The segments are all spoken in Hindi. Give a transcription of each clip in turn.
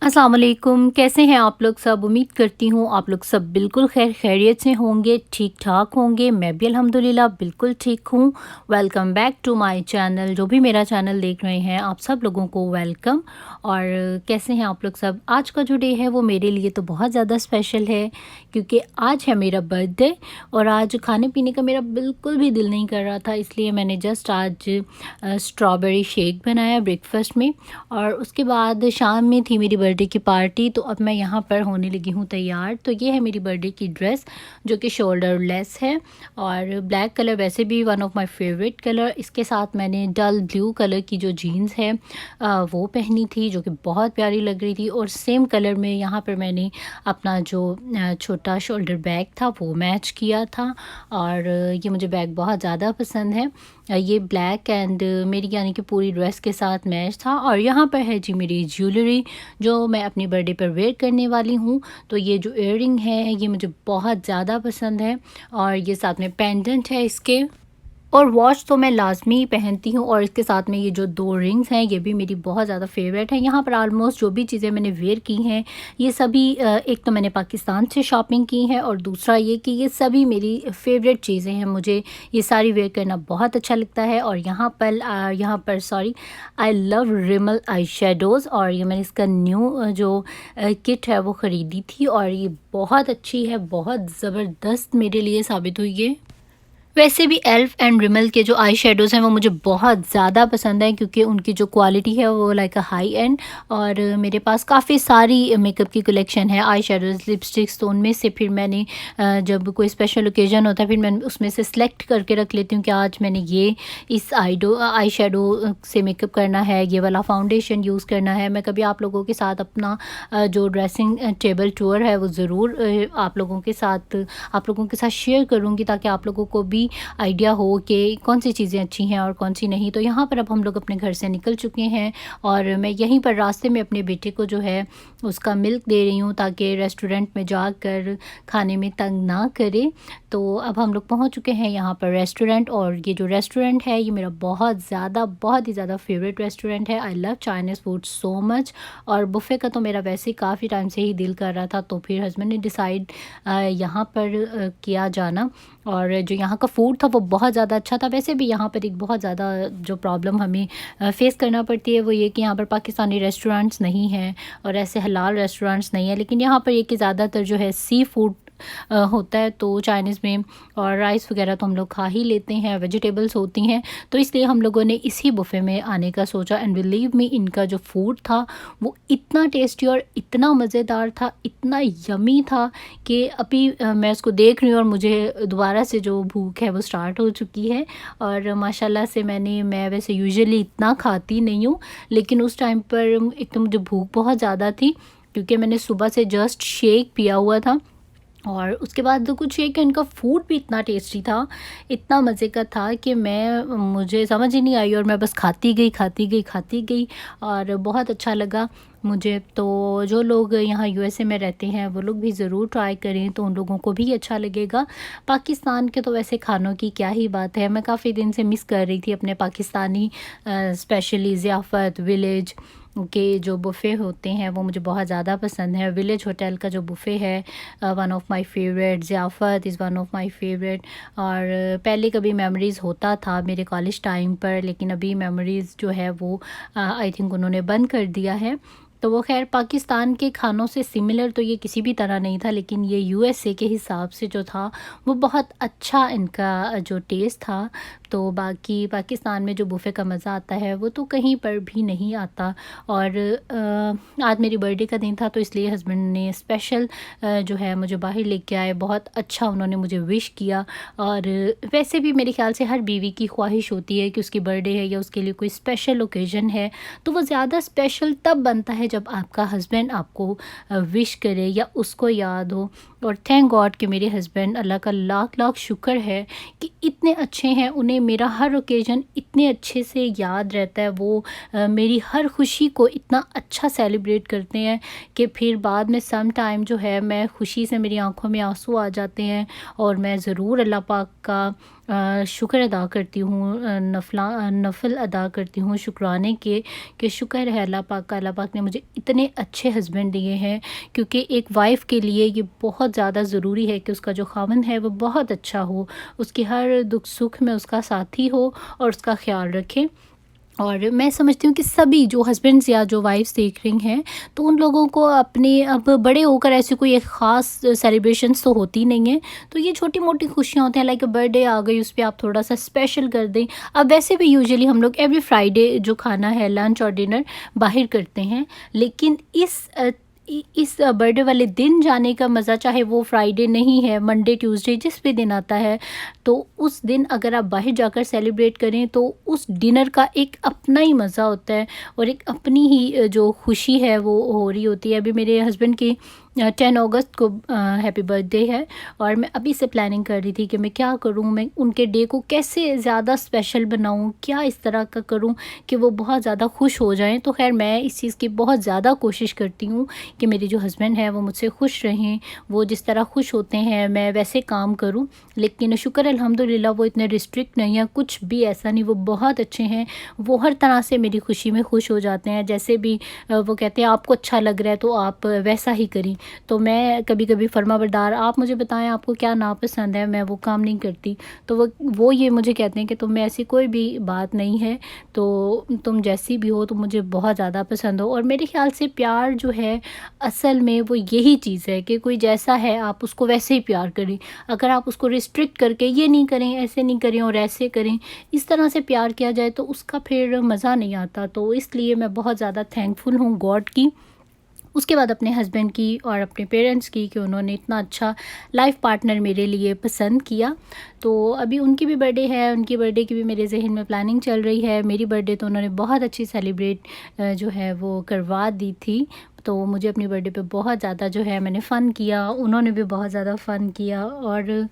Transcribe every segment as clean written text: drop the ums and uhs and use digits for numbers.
अस्सलाम वालेकुम। कैसे हैं आप लोग सब? उम्मीद करती हूँ आप लोग सब बिल्कुल खैरियत से होंगे, ठीक-ठाक होंगे। मैं भी अल्हम्दुलिल्लाह बिल्कुल ठीक हूँ। Welcome back to my channel. जो भी मेरा चैनल देख रहे हैं आप सब लोगों को वेलकम। और कैसे हैं आप लोग सब? आज का जो डे है वो मेरे लिए तो बहुत ज़्यादा स्पेशल है क्योंकि आज है मेरा बर्थडे और आज खाने-पीने का मेरा बिल्कुल भी दिल नहीं कर रहा था, इसलिए मैंने जस्ट आज स्ट्रॉबेरी शेक बनाया ब्रेकफ़ास्ट में। और उसके बाद शाम में थी मेरी बर्थडे की पार्टी, तो अब मैं यहाँ पर होने लगी हूँ तैयार। तो ये है मेरी बर्थडे की ड्रेस जो कि शोल्डर लेस है और ब्लैक कलर वैसे भी one of my favourite colour. इसके साथ मैंने डल ब्लू कलर की जो जीन्स है वो पहनी थी जो कि बहुत प्यारी लग रही थी। और सेम कलर में यहाँ पर मैंने अपना जो छोटा शोल्डर बैग था वो मैच किया था और ये मुझे बैग बहुत ज़्यादा पसंद है। ये ब्लैक एंड मेरी यानी कि पूरी ड्रेस के साथ मैच था। और यहाँ पर है जी मेरी ज्वेलरी जो मैं अपनी बर्थडे पर वेयर करने वाली हूँ। तो ये जो इयररिंग है ये मुझे बहुत ज़्यादा पसंद है और ये साथ में पेंडेंट है इसके। और वॉच तो मैं लाज़मी ही पहनती हूँ और इसके साथ में ये जो 2 रिंग्स हैं ये भी मेरी बहुत ज़्यादा फ़ेवरेट हैं। यहाँ पर ऑलमोस्ट जो भी चीज़ें मैंने वेयर की हैं ये सभी एक तो मैंने पाकिस्तान से शॉपिंग की है और दूसरा ये कि ये सभी मेरी फ़ेवरेट चीज़ें हैं। मुझे ये सारी वेयर करना बहुत अच्छा लगता है। और यहाँ पर sorry, I love Rimmel eye shadows और ये मैंने इसका न्यू जो किट है वो ख़रीदी थी और ये बहुत अच्छी है, बहुत ज़बरदस्त मेरे लिए साबित हुई है। वैसे भी एल्फ एंड रिमल के जो आई शेडोज़ हैं वो मुझे बहुत ज़्यादा पसंद हैं क्योंकि उनकी जो क्वालिटी है वो लाइक अ हाई एंड। और मेरे पास काफ़ी सारी मेकअप की कलेक्शन है, आई शेडोज़, लिपस्टिक्स। तो उनमें से फिर मैंने जब कोई स्पेशल ओकेज़न होता है फिर मैं उसमें से सेलेक्ट करके रख लेती हूँ कि आज मैंने ये इस आई शेडो से मेकअप करना है, ये वाला फाउंडेशन यूज़ करना है। मैं कभी आप लोगों के साथ अपना जो ड्रेसिंग टेबल टूर है वो ज़रूर आप लोगों के साथ शेयर करूँगी ताकि आप लोगों को भी आइडिया हो कि कौन सी चीज़ें अच्छी हैं और कौन सी नहीं। तो यहाँ पर अब हम लोग अपने घर से निकल चुके हैं और मैं यहीं पर रास्ते में अपने बेटे को जो है उसका मिल्क दे रही हूँ ताकि रेस्टोरेंट में जाकर खाने में तंग ना करे। तो अब हम लोग पहुँच चुके हैं यहाँ पर रेस्टोरेंट और ये जो रेस्टोरेंट है ये मेरा बहुत ही ज़्यादा फेवरेट रेस्टोरेंट है। I love Chinese food so much. और बुफ़े का तो मेरा वैसे ही काफ़ी टाइम से ही दिल कर रहा था, तो फिर हस्बैंड ने डिसाइड यहाँ पर किया जाना। और जो यहाँ का फ़ूड था वो बहुत ज़्यादा अच्छा था। वैसे भी यहाँ पर एक बहुत ज़्यादा जो प्रॉब्लम हमें फ़ेस करना पड़ती है वो ये कि यहाँ पर पाकिस्तानी रेस्टोरेंट्स नहीं हैं और ऐसे हलाल रेस्टोरेंट्स नहीं हैं। लेकिन यहाँ पर ये कि ज़्यादातर जो है सी फूड होता है, तो चाइनीज़ में और राइस वगैरह तो हम लोग खा ही लेते हैं, वेजिटेबल्स होती हैं। तो इसलिए हम लोगों ने इसी बुफ़े में आने का सोचा एंड बिलीव मी इनका जो फ़ूड था वो इतना टेस्टी और इतना मज़ेदार था, इतना यमी था कि अभी मैं उसको देख रही हूँ और मुझे दोबारा से जो भूख है वो स्टार्ट हो चुकी है। और माशाल्लाह से मैं वैसे यूजुअली इतना खाती नहीं हूँ, लेकिन उस टाइम पर एक तो मुझे भूख बहुत ज़्यादा थी क्योंकि मैंने सुबह से जस्ट शेक पिया हुआ था और उसके बाद जो कुछ ये कि इनका फ़ूड भी इतना टेस्टी था, इतना मज़े का था कि मुझे समझ ही नहीं आई और मैं बस खाती गई और बहुत अच्छा लगा मुझे। तो जो लोग यहाँ यूएसए में रहते हैं वो लोग भी ज़रूर ट्राई करें, तो उन लोगों को भी अच्छा लगेगा। पाकिस्तान के तो वैसे खानों की क्या ही बात है, मैं काफ़ी दिन से मिस कर रही थी अपने पाकिस्तानी स्पेशली ज़ियाफ़त विलेज के जो बुफ़े होते हैं वो मुझे बहुत ज़्यादा पसंद है। विलेज होटल का जो बुफ़े है one of my favourite, Ziyafat is one of my favourite. और पहले कभी मेमोरीज़ होता था मेरे कॉलेज टाइम पर, लेकिन अभी मेमोरीज़ जो है वो आई थिंक उन्होंने बंद कर दिया है। तो वो ख़ैर पाकिस्तान के खानों से सिमिलर तो ये किसी भी तरह नहीं था, लेकिन ये यूएसए के हिसाब से जो था वो बहुत अच्छा इनका जो टेस्ट था। तो बाकी पाकिस्तान में जो बुफ़े का मज़ा आता है वो तो कहीं पर भी नहीं आता। और आज मेरी बर्थडे का दिन था तो इसलिए हस्बैंड ने स्पेशल जो है मुझे बाहर लेके आए, बहुत अच्छा उन्होंने मुझे विश किया। और वैसे भी मेरे ख़्याल से हर बीवी की ख्वाहिश होती है कि उसकी बर्थडे है या उसके लिए कोई स्पेशल ओकेज़न है तो वो ज़्यादा स्पेशल तब बनता है जब आपका हस्बैंड आपको विश करे या उसको याद हो। और थैंक गॉड कि मेरे हस्बैंड, अल्लाह का लाख लाख शुक्र है कि इतने अच्छे हैं, उन्हें मेरा हर ओकेज़न इतने अच्छे से याद रहता है। वो मेरी हर खुशी को इतना अच्छा सेलिब्रेट करते हैं कि फिर बाद में सम टाइम जो है मैं खुशी से मेरी आंखों में आंसू आ जाते हैं और मैं ज़रूर अल्लाह पाक का शुक्र अदा करती हूँ, नफ़ल अदा करती हूँ शुक्राने के, कि शुक्र है अल्लाह पाक ने मुझे इतने अच्छे हस्बैंड दिए हैं। क्योंकि एक वाइफ़ के लिए ये बहुत ज़्यादा ज़रूरी है कि उसका जो ख़ावंद है वो बहुत अच्छा हो, उसकी हर दुख सुख में उसका साथी हो और उसका ख़्याल रखे। और मैं समझती हूँ कि सभी जो हस्बैंड्स या जो वाइफ़्स देख रही हैं, तो उन लोगों को अपने अब बड़े होकर ऐसी कोई एक ख़ास सेलिब्रेशंस तो होती नहीं है। तो ये छोटी-मोटी खुशियाँ होती हैं, लाइक बर्थडे आ गई, उस पे आप थोड़ा-सा स्पेशल कर दें। अब वैसे भी यूजुअली हम लोग एवरी फ्राइडे जो खाना है, लंच और डिनर बाहर करते हैं। लेकिन इस बर्थडे वाले दिन जाने का मज़ा, चाहे वो फ्राइडे नहीं है, मंडे, ट्यूसडे जिस भी दिन आता है, तो उस दिन अगर आप बाहर जाकर सेलिब्रेट करें तो उस डिनर का एक अपना ही मज़ा होता है और एक अपनी ही जो खुशी है वो हो रही होती है। अभी मेरे हस्बैंड की 10 अगस्त को हैप्पी बर्थडे है और मैं अभी से प्लानिंग कर रही थी कि मैं क्या करूं, मैं उनके डे को कैसे ज़्यादा स्पेशल बनाऊं, क्या इस तरह का करूं कि वो बहुत ज़्यादा खुश हो जाएं। तो खैर मैं इस चीज़ की बहुत ज़्यादा कोशिश करती हूं कि मेरे जो हस्बैंड हैं वो मुझसे खुश रहें, वो जिस तरह खुश होते हैं मैं वैसे काम करूं। लेकिन शुक्र अल्हम्दुलिल्लाह वो इतने रिस्ट्रिक्ट नहीं है, कुछ भी ऐसा नहीं, वो बहुत अच्छे हैं। वो हर तरह से मेरी खुशी में खुश हो जाते हैं। जैसे भी वो कहते हैं आपको अच्छा लग रहा है तो आप वैसा ही करें। तो मैं कभी-कभी फर्माबरदार, आप मुझे बताएं आपको क्या नापसंद है, मैं वो काम नहीं करती। तो वो ये मुझे कहते हैं कि तुम में ऐसी कोई भी बात नहीं है, तो तुम जैसी भी हो तुम मुझे बहुत ज़्यादा पसंद हो। और मेरे ख़्याल से प्यार जो है असल में वो यही चीज़ है कि कोई जैसा है आप उसको वैसे ही प्यार करें। अगर आप उसको रिस्ट्रिक्ट करके ये नहीं करें, ऐसे नहीं करें और ऐसे करें, इस तरह से प्यार किया जाए तो उसका फिर मज़ा नहीं आता। तो इसलिए मैं बहुत ज़्यादा थैंकफुल हूँ गॉड की, उसके बाद अपने हस्बैंड की और अपने पेरेंट्स की, कि उन्होंने इतना अच्छा लाइफ पार्टनर मेरे लिए पसंद किया। तो अभी उनकी भी बर्थडे है, उनकी बर्थडे की भी मेरे ज़हन में प्लानिंग चल रही है। मेरी बर्थडे तो उन्होंने बहुत अच्छी सेलिब्रेट जो है वो करवा दी थी। तो मुझे अपनी बर्थडे पे बहुत ज़्यादा जो है मैंने फ़न किया, उन्होंने भी बहुत ज़्यादा फ़न किया और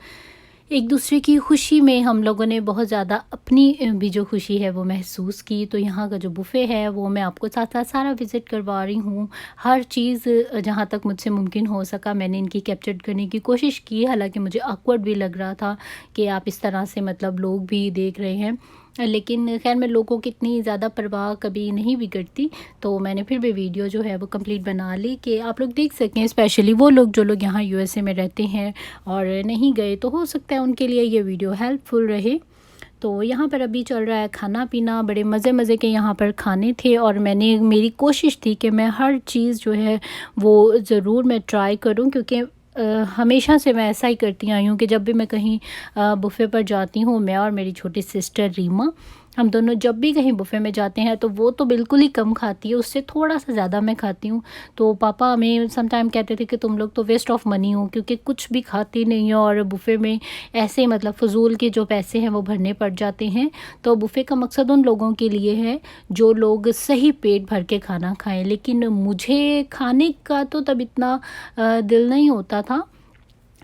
एक दूसरे की खुशी में हम लोगों ने बहुत ज़्यादा अपनी भी जो खुशी है वो महसूस की। तो यहाँ का जो बुफ़े है वो मैं आपको साथ-साथ सारा विज़िट करवा रही हूँ। हर चीज़ जहाँ तक मुझसे मुमकिन हो सका मैंने इनकी कैप्चर करने की कोशिश की। हालाँकि मुझे ऑकवर्ड भी लग रहा था कि आप इस तरह से मतलब लोग भी देख रहे हैं। लेकिन ख़ैर मैं लोगों की इतनी ज़्यादा परवाह कभी नहीं भी करती। तो मैंने फिर भी वीडियो जो है वो कंप्लीट बना ली कि आप लोग देख सकें, स्पेशली वो लोग जो लोग यहाँ यूएसए में रहते हैं और नहीं गए, तो हो सकता है उनके लिए ये वीडियो हेल्पफुल रहे। तो यहाँ पर अभी चल रहा है खाना-पीना, बड़े मज़े-मज़े के यहाँ पर खाने थे और मेरी कोशिश थी कि मैं हर चीज़ जो है वो ज़रूर मैं ट्राई करूँ। क्योंकि हमेशा से मैं ऐसा ही करती आई हूँ कि जब भी मैं कहीं बुफ़े पर जाती हूँ, मैं और मेरी छोटी सिस्टर रीमा, हम दोनों जब भी कहीं बुफ़े में जाते हैं तो वो तो बिल्कुल ही कम खाती है, उससे थोड़ा-सा ज़्यादा मैं खाती हूँ। तो पापा हमें सम टाइम कहते थे कि तुम लोग तो वेस्ट ऑफ मनी हो, क्योंकि कुछ भी खाती नहीं हो और बुफ़े में ऐसे मतलब फ़िज़ूल के जो पैसे हैं वो भरने पड़ जाते हैं। तो बुफ़े का मकसद उन लोगों के लिए है जो लोग सही पेट भर के खाना खाएँ। लेकिन मुझे खाने का तो तब इतना दिल नहीं होता था।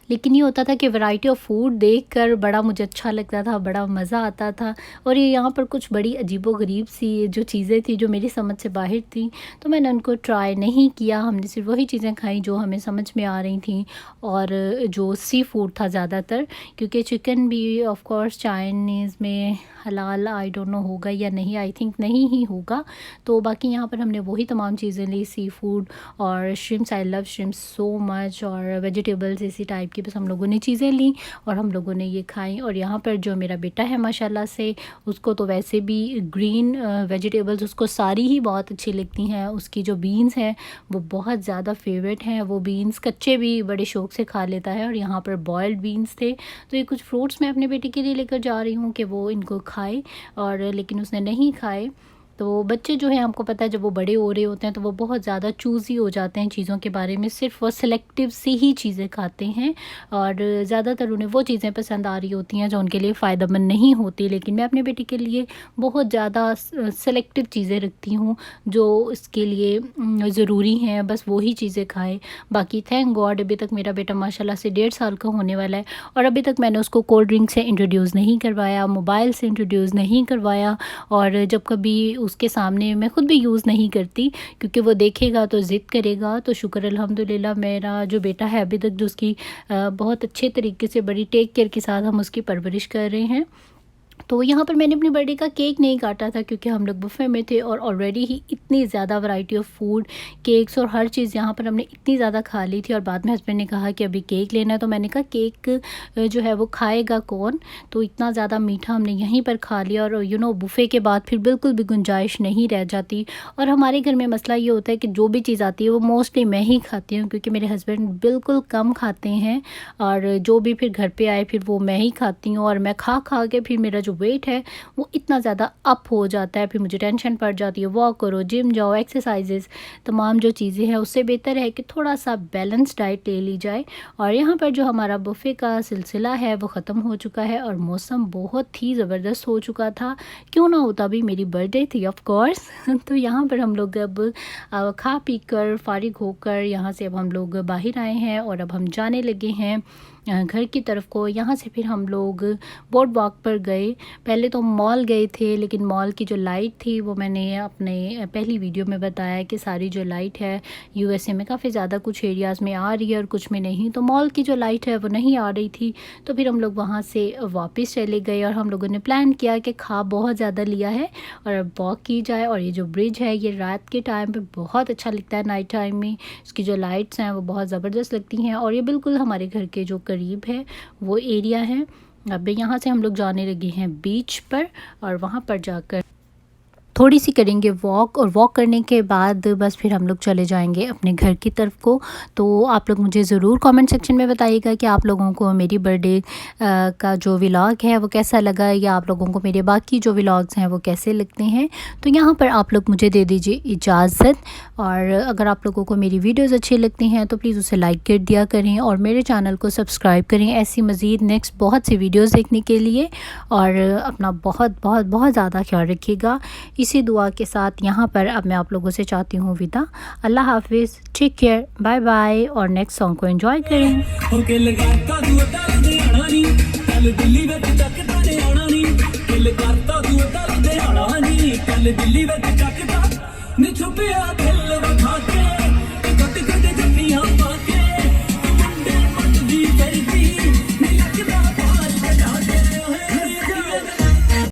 लेकिन ये होता था कि वैरायटी ऑफ फूड देखकर बड़ा मुझे अच्छा लगता था, बड़ा मज़ा आता था। और ये यहाँ पर कुछ बड़ी अजीबो-गरीब सी जो चीज़ें थी जो मेरी समझ से बाहर थी, तो मैंने उनको ट्राई नहीं किया। हमने सिर्फ़ वही चीज़ें खाई जो हमें समझ में आ रही थी और जो सी फूड था ज़्यादातर। क्योंकि चिकन भी ऑफ़ कोर्स चाइनीज़ में हलाल आई डोंट नो होगा या नहीं, आई थिंक नहीं ही होगा। तो बाकी यहाँ पर हमने वही तमाम चीज़ें ली, सी फूड और shrimps, I love shrimps so much, और वेजिटेबल्स इसी टाइप की बस हम लोगों ने चीज़ें ली और हम लोगों ने ये खाई। और यहाँ पर जो मेरा बेटा है माशाल्लाह से, उसको तो वैसे भी ग्रीन वेजिटेबल्स उसको सारी ही बहुत अच्छी लगती हैं। उसकी जो बीन्स हैं वो बहुत ज़्यादा फेवरेट हैं। वो बीन्स कच्चे भी बड़े शौक़ से खा लेता है और यहाँ पर बॉयल्ड बीन्स थे। तो ये कुछ फ्रूट्स मैं अपने बेटे के लिए लेकर जा रही हूँ कि वो इनको खाए, और लेकिन उसने नहीं खाए। तो बच्चे जो हैं आपको पता है जब वो बड़े हो रहे होते हैं तो वो बहुत ज़्यादा चूज़ी हो जाते हैं चीज़ों के बारे में, सिर्फ वो सेलेक्टिव सी ही चीज़ें खाते हैं और ज़्यादातर उन्हें वो चीज़ें पसंद आ रही होती हैं जो उनके लिए फ़ायदेमंद नहीं होती। लेकिन मैं अपने बेटे के लिए बहुत ज़्यादा सेलेक्टिव चीज़ें रखती हूँ जो इसके लिए ज़रूरी हैं, बस वही चीज़ें खाए। बाकी थैंक गॉड अभी तक मेरा बेटा माशाल्लाह से 1.5 साल का होने वाला है और अभी तक मैंने उसको कोल्ड ड्रिंक से इंट्रोड्यूस नहीं करवाया, मोबाइल से इंट्रोड्यूस नहीं करवाया। और जब कभी उसके सामने मैं ख़ुद भी यूज़ नहीं करती, क्योंकि वो देखेगा तो ज़िद करेगा। तो शुक्र अल्हम्दुलिल्लाह मेरा जो बेटा है अभी तक जो उसकी बहुत अच्छे तरीके से बड़ी टेक केयर के साथ हम उसकी परवरिश कर रहे हैं। तो यहाँ पर मैंने अपनी बर्थडे का केक नहीं काटा था, क्योंकि हम लोग बुफ़े में थे और ऑलरेडी ही इतनी ज़्यादा वैरायटी ऑफ फूड, केक्स और हर चीज़ यहाँ पर हमने इतनी ज़्यादा खा ली थी। और बाद में हस्बैंड ने कहा कि अभी केक लेना है, तो मैंने कहा केक जो है वो खाएगा कौन, तो इतना ज़्यादा मीठा हमने यहीं पर खा लिया। और बुफ़े के बाद फिर बिल्कुल भी गुंजाइश नहीं रह जाती। और हमारे घर में मसला ये होता है कि जो भी चीज़ आती है वो मोस्टली मैं ही खाती हूँ, क्योंकि मेरे हस्बैंड बिल्कुल कम खाते हैं, और जो भी फिर घर पर आए फिर वो मैं ही खाती हूँ। और मैं खा खा के फिर मेरा जो वेट है वो इतना ज़्यादा अप हो जाता है, फिर मुझे टेंशन पड़ जाती है। वॉक करो, जिम जाओ, एक्सरसाइजेस, तमाम जो चीज़ें हैं, उससे बेहतर है कि थोड़ा सा बैलेंस डाइट ले ली जाए। और यहाँ पर जो हमारा बुफ़े का सिलसिला है वो ख़त्म हो चुका है और मौसम बहुत ही ज़बरदस्त हो चुका था। क्यों ना होता, भी मेरी बर्थडे थी ऑफ कोर्स। तो यहाँ पर हम लोग अब खा पी कर फारिग होकर यहाँ से अब हम लोग बाहर आए हैं और अब हम जाने लगे हैं घर की तरफ को। यहाँ से फिर हम लोग बोर्ड वॉक पर गए। पहले तो मॉल गए थे, लेकिन मॉल की जो लाइट थी वो मैंने अपने पहली वीडियो में बताया कि सारी जो लाइट है यूएसए में काफ़ी ज़्यादा कुछ एरियाज़ में आ रही है और कुछ में नहीं। तो मॉल की जो लाइट है वो नहीं आ रही थी, तो फिर हम लोग वहाँ से वापस चले गए और हम लोगों ने प्लान किया कि खा बहुत ज़्यादा लिया है और अब वॉक की जाए। और ये जो ब्रिज है ये रात के टाइम पे बहुत अच्छा लगता है, नाइट टाइम में इसकी जो लाइट्स हैं वो बहुत ज़बरदस्त लगती हैं। और ये बिल्कुल हमारे घर के जो करीब है वो एरिया है। अब यहाँ से हम लोग जाने लगे हैं बीच पर और वहाँ पर जाकर थोड़ी सी करेंगे वॉक, और वॉक करने के बाद बस फिर हम लोग चले जाएंगे अपने घर की तरफ को। तो आप लोग मुझे ज़रूर कमेंट सेक्शन में बताइएगा कि आप लोगों को मेरी बर्थडे का जो व्लॉग है वो कैसा लगा, या आप लोगों को मेरे बाकी जो व्लॉग्स हैं वो कैसे लगते हैं। तो यहाँ पर आप लोग मुझे दे दीजिए इजाज़त, और अगर आप लोगों को मेरी वीडियोज़ अच्छी लगती हैं तो प्लीज़ उसे लाइक कर दिया करें और मेरे चैनल को सब्सक्राइब करें ऐसी मज़ीद नेक्स्ट बहुत सी वीडियोज़ देखने के लिए। और अपना बहुत बहुत बहुत ज़्यादा ख्याल रखिएगा। इसी दुआ के साथ यहाँ पर अब मैं आप लोगों से चाहती हूँ विदा। अल्लाह हाफिज़, टेक केयर, बाय बाय, और नेक्स्ट सॉन्ग को एंजॉय करें। दिल्ली